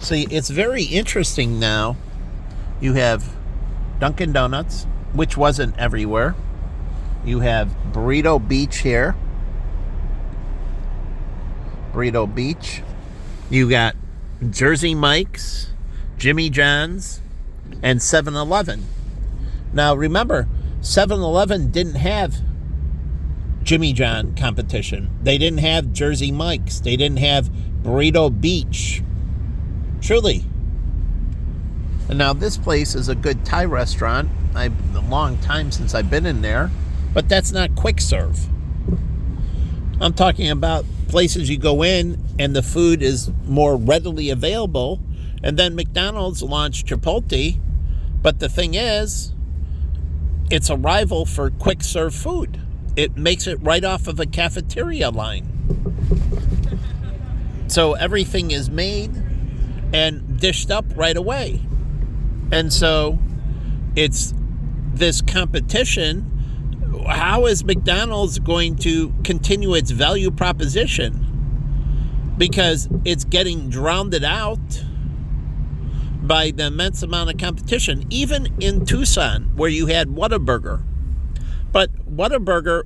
See, it's very interesting now. You have Dunkin' Donuts, which wasn't everywhere. You have Burrito Beach here. Burrito Beach. You got Jersey Mike's, Jimmy John's, and 7-Eleven. Now remember, 7-Eleven didn't have Jimmy John competition. They didn't have Jersey Mike's. They didn't have Burrito Beach. Truly. And now this place is a good Thai restaurant. A long time since I've been in there. But that's not quick serve. I'm talking about places you go in and the food is more readily available. And then McDonald's launched Chipotle. But the thing is, it's a rival for quick serve food. It makes it right off of a cafeteria line. So everything is made and dished up right away. And so it's this competition. How is McDonald's going to continue its value proposition? Because it's getting drowned out by the immense amount of competition. Even in Tucson, where you had Whataburger. But Whataburger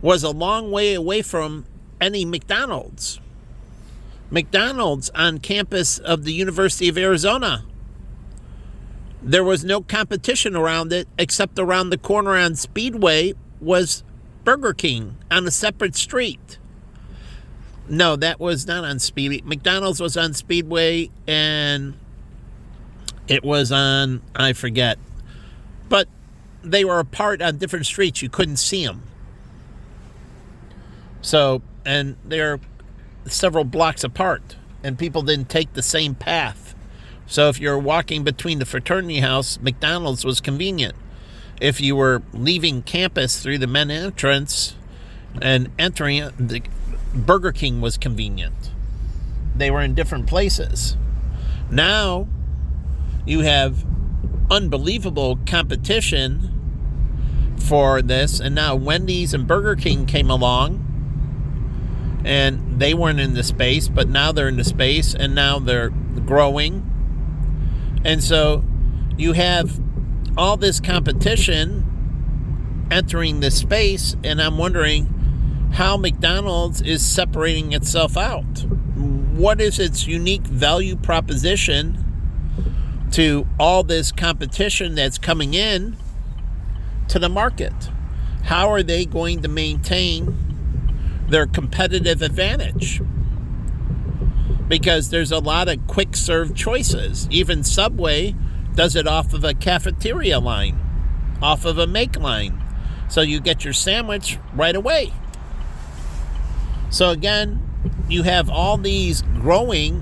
was a long way away from any McDonald's. McDonald's on campus of the University of Arizona. There was no competition around it except around the corner on Speedway was Burger King on a separate street. No, that was not on Speedway. McDonald's was on Speedway and it was on, I forget. But they were apart on different streets. You couldn't see them. So, and they're several blocks apart, and people didn't take the same path. So if you're walking between the fraternity house, McDonald's was convenient. If you were leaving campus through the main entrance and entering it, the Burger King was convenient. They were in different places. Now you have unbelievable competition for this, and now Wendy's and Burger King came along, and they weren't in the space, but now they're in the space, and now they're growing. And so you have all this competition entering this space, and I'm wondering how McDonald's is separating itself out. What is its unique value proposition to all this competition that's coming in to the market? How are they going to maintain their competitive advantage? Because there's a lot of quick serve choices. Even Subway does it off of a cafeteria line, off of a make line. So you get your sandwich right away. So again, you have all these growing,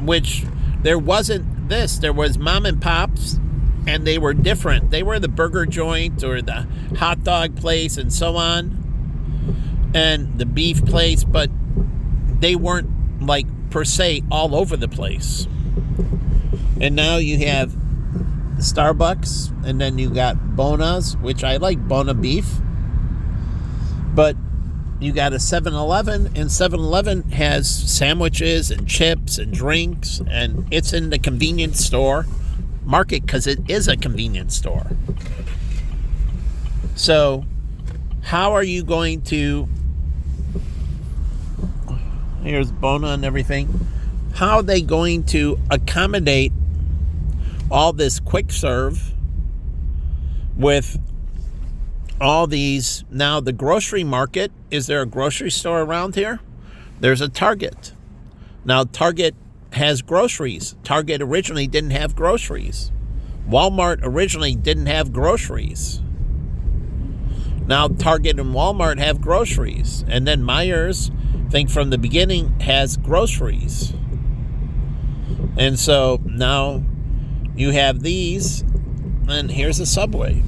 which there wasn't this. There was mom and pops, and they were different. They were the burger joint or the hot dog place and so on, and the beef place, but they weren't like per se all over the place. And now you have Starbucks, and then you got Bona's, which I like Bona beef, but you got a 7-Eleven, and 7-Eleven has sandwiches and chips and drinks, and it's in the convenience store market because it is a convenience store. So how are you going to, here's Bona and everything, how are they going to accommodate all this quick serve with all these? Now the grocery market, is there a grocery store around here? There's a Target. Now Target has groceries. Target originally didn't have groceries. Walmart originally didn't have groceries. Now Target and Walmart have groceries. And then Meijer's, I think from the beginning, has groceries. And so now you have these, and here's a Subway.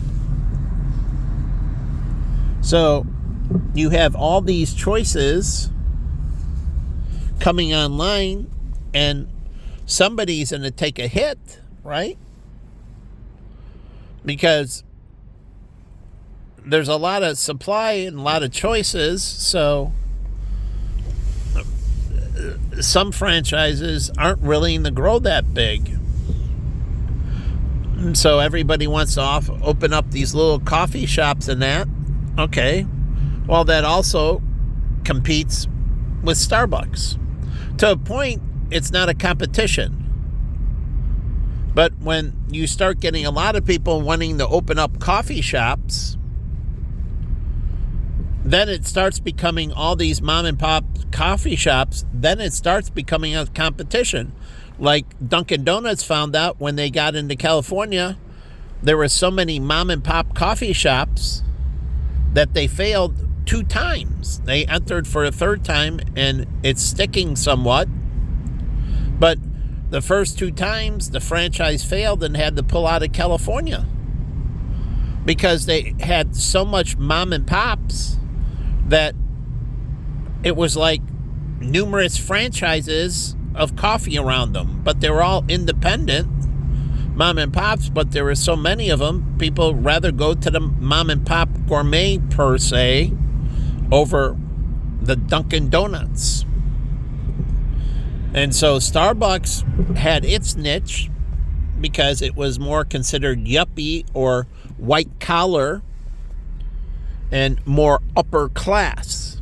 So you have all these choices coming online, and somebody's going to take a hit, right? Because there's a lot of supply and a lot of choices. So some franchises aren't willing to grow that big. And so everybody wants to open up these little coffee shops and that. Okay. Well, that also competes with Starbucks. To a point, it's not a competition. But when you start getting a lot of people wanting to open up coffee shops, then it starts becoming all these mom and pop coffee shops. Then it starts becoming a competition. Like Dunkin' Donuts found out when they got into California, there were so many mom and pop coffee shops that they failed 2 times. They entered for a 3rd time, and it's sticking somewhat. But the first 2 times, the franchise failed and had to pull out of California because they had so much mom and pops that it was like numerous franchises of coffee around them, but they were all independent mom and pops, but there were so many of them, people rather go to the mom and pop gourmet per se over the Dunkin' Donuts. And so Starbucks had its niche because it was more considered yuppie or white collar and more upper class.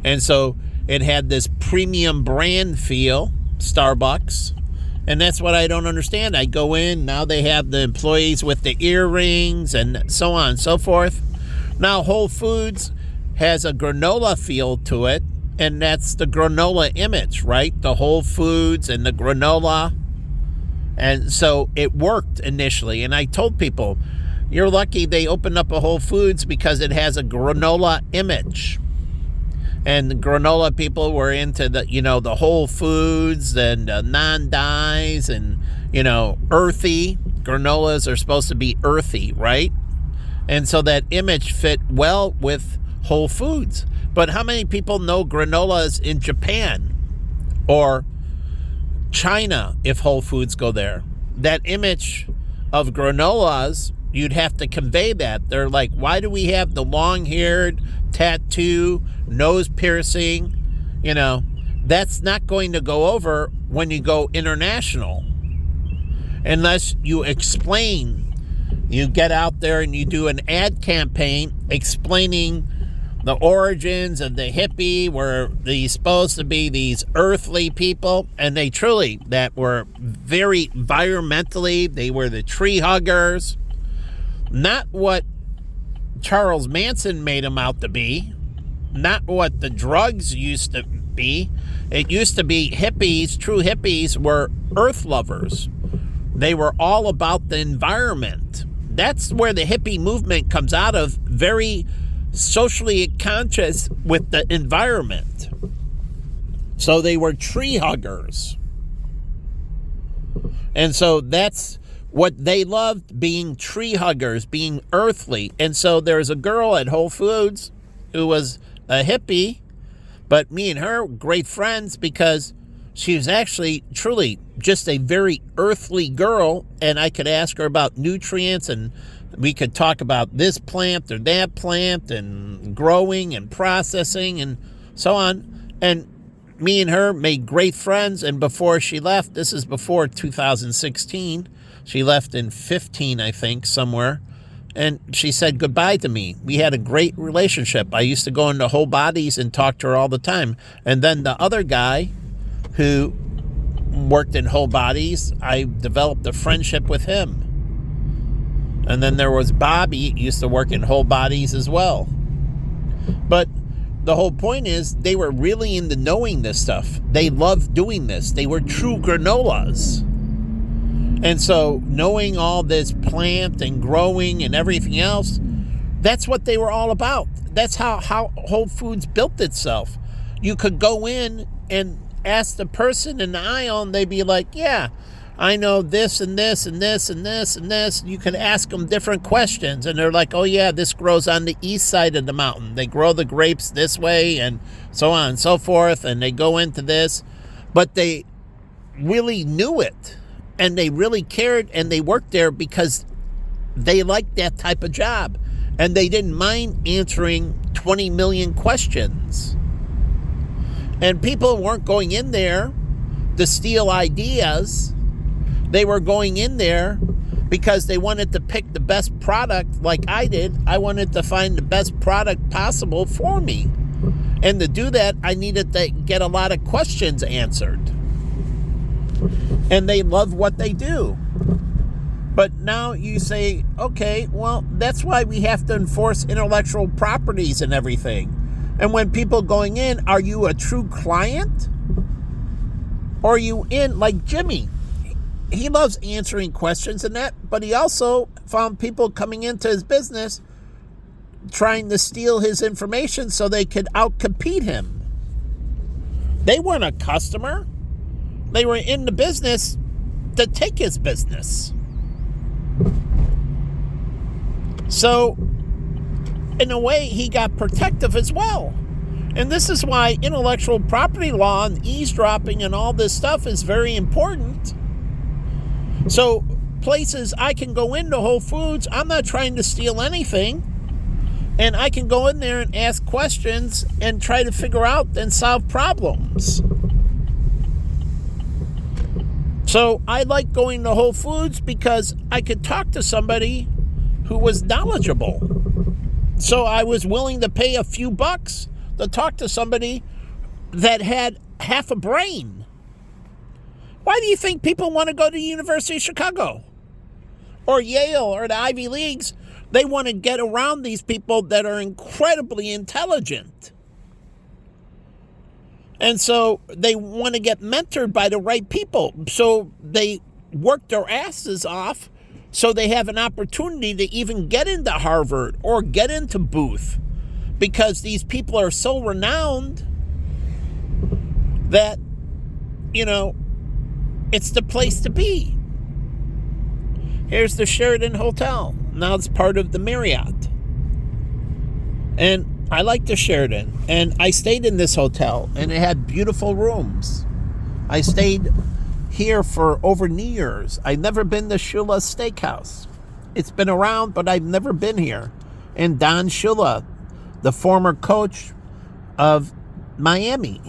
And so it had this premium brand feel, Starbucks. And that's what I don't understand. I go in, now they have the employees with the earrings and so on and so forth. Now Whole Foods has a granola feel to it, and that's the granola image, right? The Whole Foods and the granola. And so it worked initially. And I told people, you're lucky they opened up a Whole Foods because it has a granola image. And the granola people were into the Whole Foods and non-dyes and, earthy. Granolas are supposed to be earthy, right? And so that image fit well with Whole Foods. But how many people know granolas in Japan or China if Whole Foods go there? That image of granolas, you'd have to convey that. They're like, why do we have the long-haired, tattoo, nose piercing? That's not going to go over when you go international. Unless you explain, you get out there and you do an ad campaign explaining the origins of the hippie, were these supposed to be these earthly people, and they truly, that were very environmentally, they were the tree huggers. Not what Charles Manson made them out to be. Not what the drugs used to be. It used to be hippies, true hippies were earth lovers. They were all about the environment. That's where the hippie movement comes out of, very socially conscious with the environment. So they were tree huggers. And so that's what they loved, being tree huggers, being earthly. And so there's a girl at Whole Foods who was a hippie, but me and her were great friends because she was actually truly just a very earthly girl, and I could ask her about nutrients, and we could talk about this plant or that plant and growing and processing and so on. And me and her made great friends, and before she left, this is before 2016, she left in 15, I think, somewhere. And she said goodbye to me. We had a great relationship. I used to go into Whole Bodies and talk to her all the time. And then the other guy who worked in Whole Bodies, I developed a friendship with him. And then there was Bobby, used to work in Whole Bodies as well. But the whole point is they were really into knowing this stuff. They loved doing this. They were true granolas. And so knowing all this plant and growing and everything else, that's what they were all about. That's how Whole Foods built itself. You could go in and ask the person in the aisle, and they'd be like, yeah, I know this and this and this and this and this. You can ask them different questions, and they're like, oh yeah, this grows on the east side of the mountain. They grow the grapes this way and so on and so forth, and they go into this. But they really knew it, and they really cared, and they worked there because they liked that type of job, and they didn't mind answering 20 million questions. And people weren't going in there to steal ideas. They were going in there because they wanted to pick the best product like I did. I wanted to find the best product possible for me. And to do that, I needed to get a lot of questions answered. And they love what they do. But now you say, okay, well, that's why we have to enforce intellectual properties and everything. And when people going in, are you a true client? Or are you in, like Jimmy? He loves answering questions and that, but he also found people coming into his business trying to steal his information so they could outcompete him. They weren't a customer. They were in the business to take his business. So, in a way, he got protective as well. And this is why intellectual property law and eavesdropping and all this stuff is very important. So, places I can go into Whole Foods, I'm not trying to steal anything. And I can go in there and ask questions and try to figure out and solve problems. So I like going to Whole Foods because I could talk to somebody who was knowledgeable. So I was willing to pay a few bucks to talk to somebody that had half a brain. Why do you think people want to go to the University of Chicago or Yale or the Ivy Leagues? They want to get around these people that are incredibly intelligent. And so they want to get mentored by the right people. So they work their asses off so they have an opportunity to even get into Harvard or get into Booth, because these people are so renowned that, it's the place to be. Here's the Sheraton Hotel. Now it's part of the Marriott. And I like the Sheraton. And I stayed in this hotel, and it had beautiful rooms. I stayed here for over New Year's. I've never been to Shula Steakhouse. It's been around, but I've never been here. And Don Shula, the former coach of Miami,